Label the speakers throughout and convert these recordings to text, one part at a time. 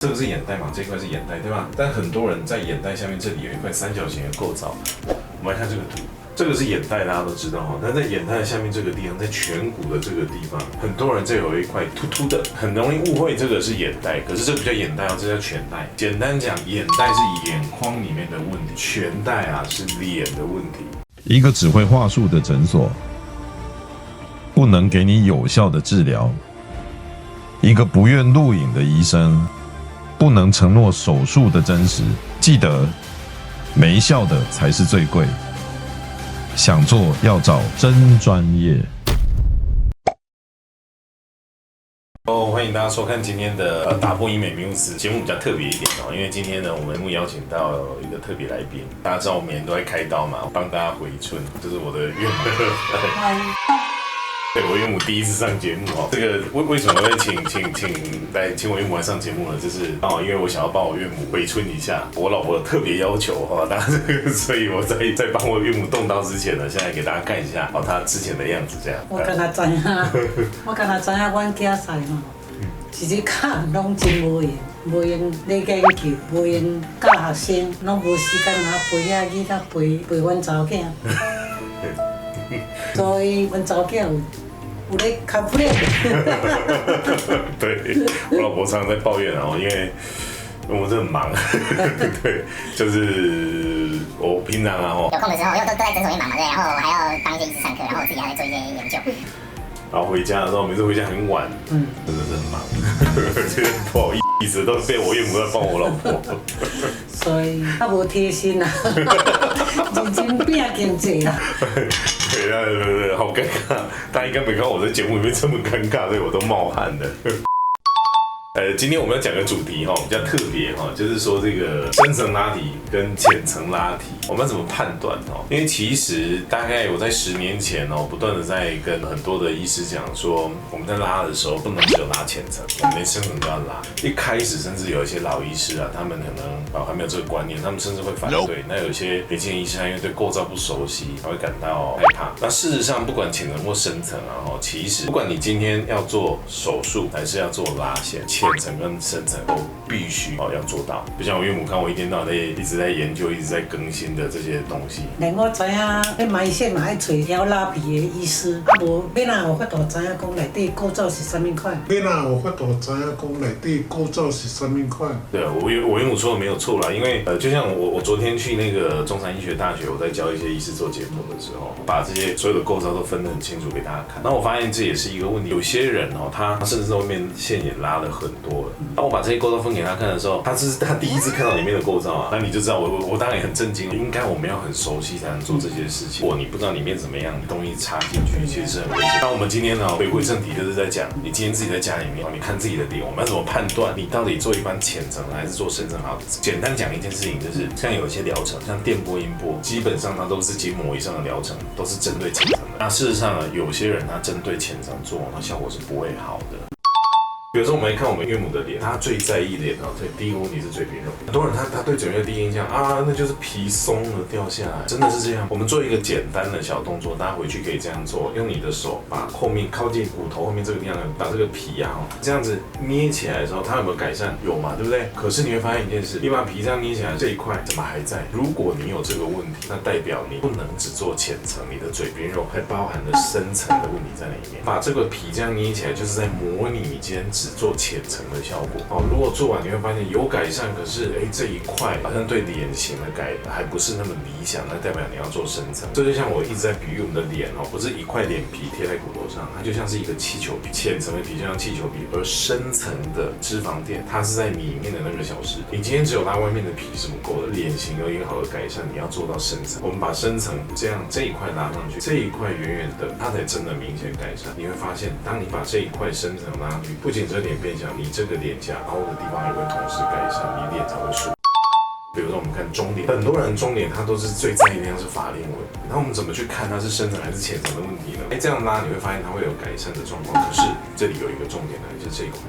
Speaker 1: 这个是眼袋嘛，这一块是眼袋，对吧？但很多人在眼袋下面这里有一块三角形的构造。我们来看这个图，这个是眼袋，大家都知道哈。但在眼袋的下面这个地方，在颧骨的这个地方，很多人这有一块凸凸的，很容易误会这个是眼袋，可是这不叫眼袋哦，这叫颧袋。简单讲，眼袋是眼眶里面的问题，颧袋啊是脸的问题。
Speaker 2: 一个只会话术的诊所，不能给你有效的治疗；一个不愿录影的医生，不能承诺手术的真实。记得，没效的才是最贵。想做要找真专业。
Speaker 1: 欢迎大家收看今天的打破医美迷雾词节目，比较特别一点哦，因为今天呢，我们节目邀请到一个特别来宾。大家知道我每年都在开刀嘛，帮大家回春，这是我的岳母。对，我岳母第一次上节目哦。这个为什么会请我岳母来上节目呢？就是因为我想要帮我岳母回春一下，我老婆特别要求哈，所以我在帮我岳母动刀之前呢，现在给大家看一下她之前的样子这样。
Speaker 3: 我敢若知影，阮囝婿吼，一日脚拢真无闲，无闲咧研究，无闲教学生，拢无时间陪遐囡仔陪阮查某囝。所以阮查某囝有咧较不练。
Speaker 1: 对，我老婆常常在抱怨因为我真的很忙。对，就是我平常有
Speaker 4: 空的时候，因为都在诊所里忙嘛，对，然后还要当一些医师上课，然后我自己还在做一些研究。
Speaker 1: 然后回家的时候，每次回家很晚，真的是很忙，不好意思，都被我岳母在帮我老婆。
Speaker 3: 所以较无贴心啊，认真拼经济啊。
Speaker 1: 对，好尴尬，大家应该没看到我在节目里面这么尴尬，所以我都冒汗了。今天我们要讲个主题比较特别就是说这个深层拉提跟浅层拉提，我们要怎么判断因为其实大概我在10年前不断的在跟很多的医师讲说，我们在拉的时候不能只有拉浅层，我们连深层都要拉。一开始甚至有一些老医师他们可能还没有这个观念，他们甚至会反对。那有些年轻医师因为对构造不熟悉，他会感到害怕。那事实上，不管浅层或深层其实不管你今天要做手术还是要做拉线，浅层跟深层都必须要做到。就像我岳母看我一天到晚一直在研究、一直在更新的这些东西。
Speaker 3: 连我知影，咧埋线嘛爱找挑拉皮的医师，无要哪有法度知影讲内底构造是啥物款？
Speaker 5: 要哪有法度知影讲内底构造是啥物款？
Speaker 1: 对，我岳母说的没有错啦，因为就像我昨天去那个中山医学大学，我在教一些医师做节目的时候，把这些所有的构造都分得很清楚给大家看。那我发现这也是一个问题，有些人他甚至在外面线也拉了很多了。当我把这些构造分给他看的时候，这是他第一次看到里面的构造那你就知道我当然也很震惊。应该我们要很熟悉才能做这些事情。如果你不知道里面怎么样，东西插进去其实是很危险。那我们今天回归正题，就是在讲你今天自己在家里面你看自己的脸，我们要怎么判断你到底做一般浅层还是做深层好？简单讲一件事情，就是像有一些疗程，像电波、音波，基本上它都是筋膜以上的疗程，都是针对浅层的。那事实上有些人他针对浅层做，那效果是不会好的。比如说，我们来看我们岳母的脸，她最在意脸第一个问题是嘴边肉。很多人他对嘴边的第一印象那就是皮松了掉下来，真的是这样。我们做一个简单的小动作，大家回去可以这样做，用你的手把后面靠近骨头后面这个地方，把这个皮这样子捏起来的时候，它有没有改善？有嘛，对不对？可是你会发现一件事，你把皮这样捏起来，这一块怎么还在？如果你有这个问题，那代表你不能只做浅层，你的嘴边肉还包含了深层的问题在里面。把这个皮这样捏起来，就是在模拟你今天只做浅层的效果如果做完你会发现有改善，可是这一块好像对脸型的改还不是那么理想，那代表你要做深层。这就像我一直在比喻我们的脸不是一块脸皮贴在骨头上，它就像是一个气球皮，浅层的皮就像气球皮，而深层的脂肪垫它是在里面的那个小石。你今天只有拉外面的皮是不够的，脸型有一个好的改善，你要做到深层。我们把深层这一块拉上去，这一块远远的它才真的明显改善。你会发现，当你把这一块深层拉上去，不仅这脸变小，你这个脸颊凹的地方也会同时改善，你脸才会舒服。比如说我们看中脸，很多人中脸他都是最在意的是法令纹，那我们怎么去看它是深层还是浅层的问题呢？这样拉你会发现它会有改善的状况，可是这里有一个重点就是这一块。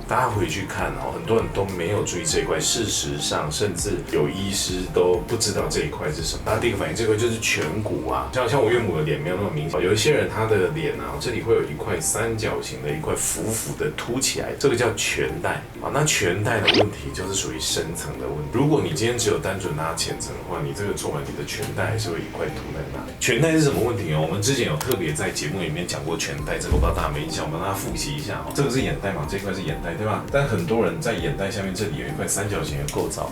Speaker 1: 大家回去看哦，很多人都没有注意这一块。事实上，甚至有医师都不知道这一块是什么。他第一个反应，这块就是颧骨啊，像我岳母的脸没有那么明显，有一些人他的脸啊，这里会有一块三角形的一块浮浮的凸起来，这个叫颧带啊。那颧带的问题就是属于深层的问题。如果你今天只有单纯拉浅层的话，你这个做完，你的颧带还是会一块凸在那。颧带是什么问题哦？我们之前有特别在节目里面讲过颧带，这个我不知道大家有没有印象，我们让大家复习一下哦。这个是眼袋嘛，这一块是眼袋，对吧？但很多人在眼袋下面这里有一块三角形的构造。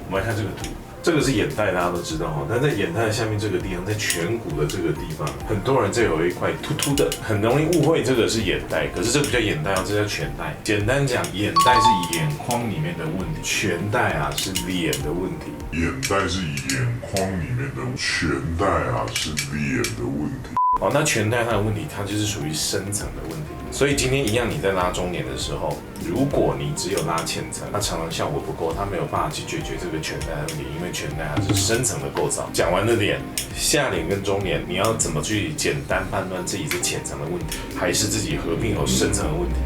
Speaker 1: 我们来看这个图，这个是眼袋，大家都知道哈。但在眼袋的下面这个地方，在颧骨的这个地方，很多人这有一块凸凸的，很容易误会这个是眼袋，可是这不叫眼袋哦，这叫颧带。简单讲，眼袋是眼眶里面的问题，颧带啊是脸的问题。
Speaker 6: 眼袋是眼眶里面的，颧带啊是脸的问题。
Speaker 1: 哦，那颧带它的问题，它就是属于深层的问题。所以今天一样，你在拉中年的时候，如果你只有拉浅层，它常常效果不够，它没有办法去解决这个颧带的问题，因为颧带它是深层的构造。讲完了脸，下脸跟中年，你要怎么去简单判断自己是浅层的问题，还是自己合并有深层的问题？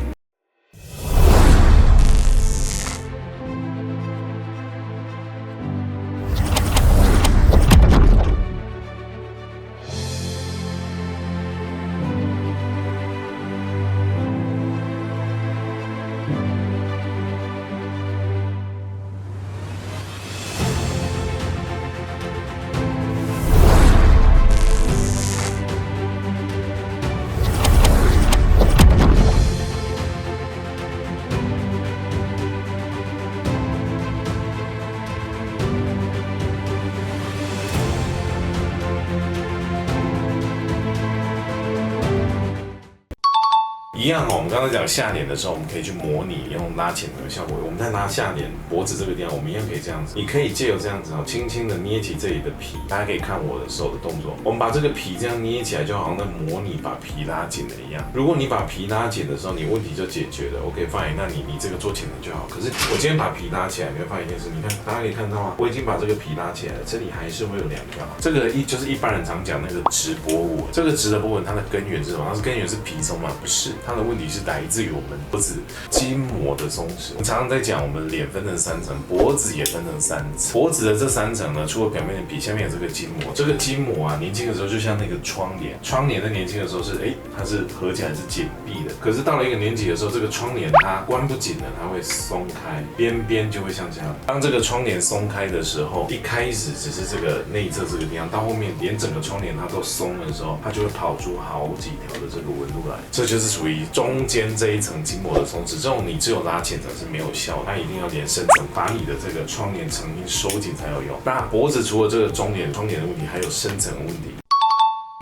Speaker 1: 一样哦，我们刚才讲下脸的时候，我们可以去模拟用拉浅层的效果。我们在拉下脸脖子这个地方，我们一样可以这样子。你可以借由这样子哦，轻轻的捏起这里的皮，大家可以看我的手的动作。我们把这个皮这样捏起来，就好像在模拟把皮拉紧了一样。如果你把皮拉紧的时候，你问题就解决了。OK fine， 那你这个做浅层就好。可是我今天把皮拉起来，你会发现一件事，你看大家可以看到吗？我已经把这个皮拉起来了，这里还是会有两条。这个就是一般人常讲那个直脖纹。这个直的脖纹，它的根源是什么？它是根源是皮松吗？不是，它的问题是来自于我们脖子筋膜的松弛。我们常常在讲，我们脸分成三层，脖子也分成三层。脖子的这三层呢，除了表面的皮，下面有这个筋膜。这个筋膜啊，年轻的时候就像那个窗帘，窗帘在年轻的时候是它是合起来是紧闭的。可是到了一个年纪的时候，这个窗帘它关不紧了，它会松开，边边就会像这样。当这个窗帘松开的时候，一开始只是这个内侧这个地方，到后面连整个窗帘它都松的时候，它就会跑出好几条的这个纹路来。这就是属于中间这一层筋膜的松弛。这种你只有拉浅层是没有效的，它一定要连深层，把你的这个窗帘重新收紧才有用。那脖子除了这个窗帘的问题，还有深层的问题。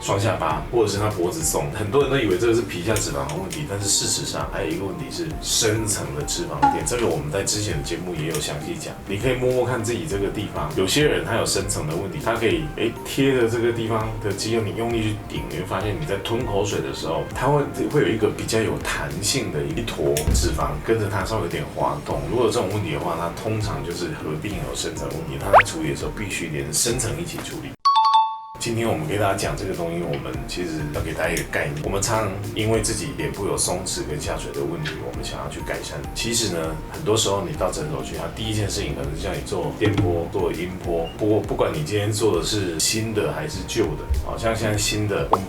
Speaker 1: 双下巴，或者是他脖子松，很多人都以为这个是皮下脂肪的问题，但是事实上还有一个问题是深层的脂肪垫。这个我们在之前的节目也有详细讲，你可以摸摸看自己这个地方，有些人他有深层的问题，他可以贴着这个地方的肌肉，你用力去顶，你会发现你在吞口水的时候，它会有一个比较有弹性的一坨脂肪跟着它稍微有点滑动。如果有这种问题的话，它通常就是合并有深层问题，它在处理的时候必须连深层一起处理。今天我们给大家讲这个东西，我们其实要给大家一个概念。我们常因为自己脸部有松弛跟下垂的问题，我们想要去改善。其实呢，很多时候你到诊所去，他第一件事情可能是叫你做电波、做音波。不管你今天做的是新的还是旧的，像现在新的，我们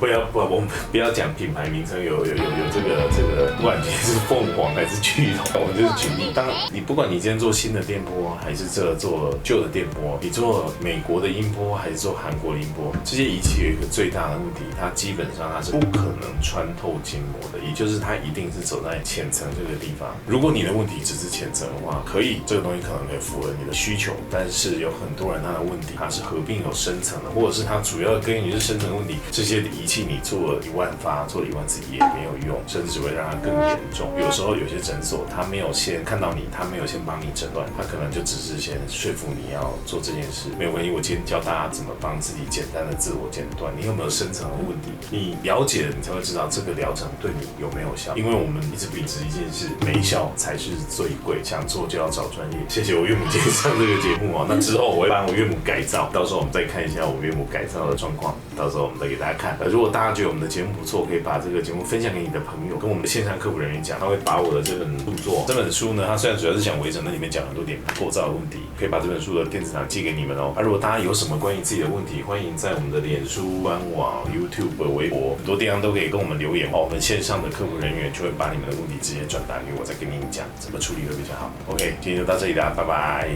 Speaker 1: 不要讲品牌名称，有这个，不管你是凤凰还是巨龙，我们就是举例。当你不管你今天做新的电波，还是做旧的电波，你做美国的音波还是做韩国的音波。这些仪器有一个最大的问题，它基本上它是不可能穿透筋膜的，也就是它一定是走在浅层这个地方。如果你的问题只是浅层的话，可以这个东西可能可以符合你的需求，但是有很多人他的问题它是合并有深层的，或者是它主要的根源是深层问题。这些仪器你做了1万发，做了1万次也没有用，甚至只会让它更严重。有时候有些诊所他没有先看到你，他没有先帮你诊断，他可能就只是先说服你要做这件事。没有关系，我今天教大家怎么帮自己简单的自我诊断，你有没有深层的问题？你了解了，你才会知道这个疗程对你有没有效。因为我们一直秉持一件事，没效才是最贵，想做就要找专业。谢谢我岳母今天上这个节目哦。那之后我会帮我岳母改造，到时候我们再看一下我岳母改造的状况。到时候我们再给大家看。如果大家觉得我们的节目不错，可以把这个节目分享给你的朋友，跟我们的线上客服人员讲，他会把我的这本著作，这本书呢，它虽然主要是讲围城，那里面讲很多脸部构造的问题，可以把这本书的电子档寄给你们哦。如果大家有什么关于自己的问题，欢迎在我们的脸书官网、YouTube、微博很多地方都可以跟我们留言哦。我们线上的客服人员就会把你们的问题直接转达给我，再跟你讲怎么处理会比较好。OK， 今天就到这里啦，拜拜。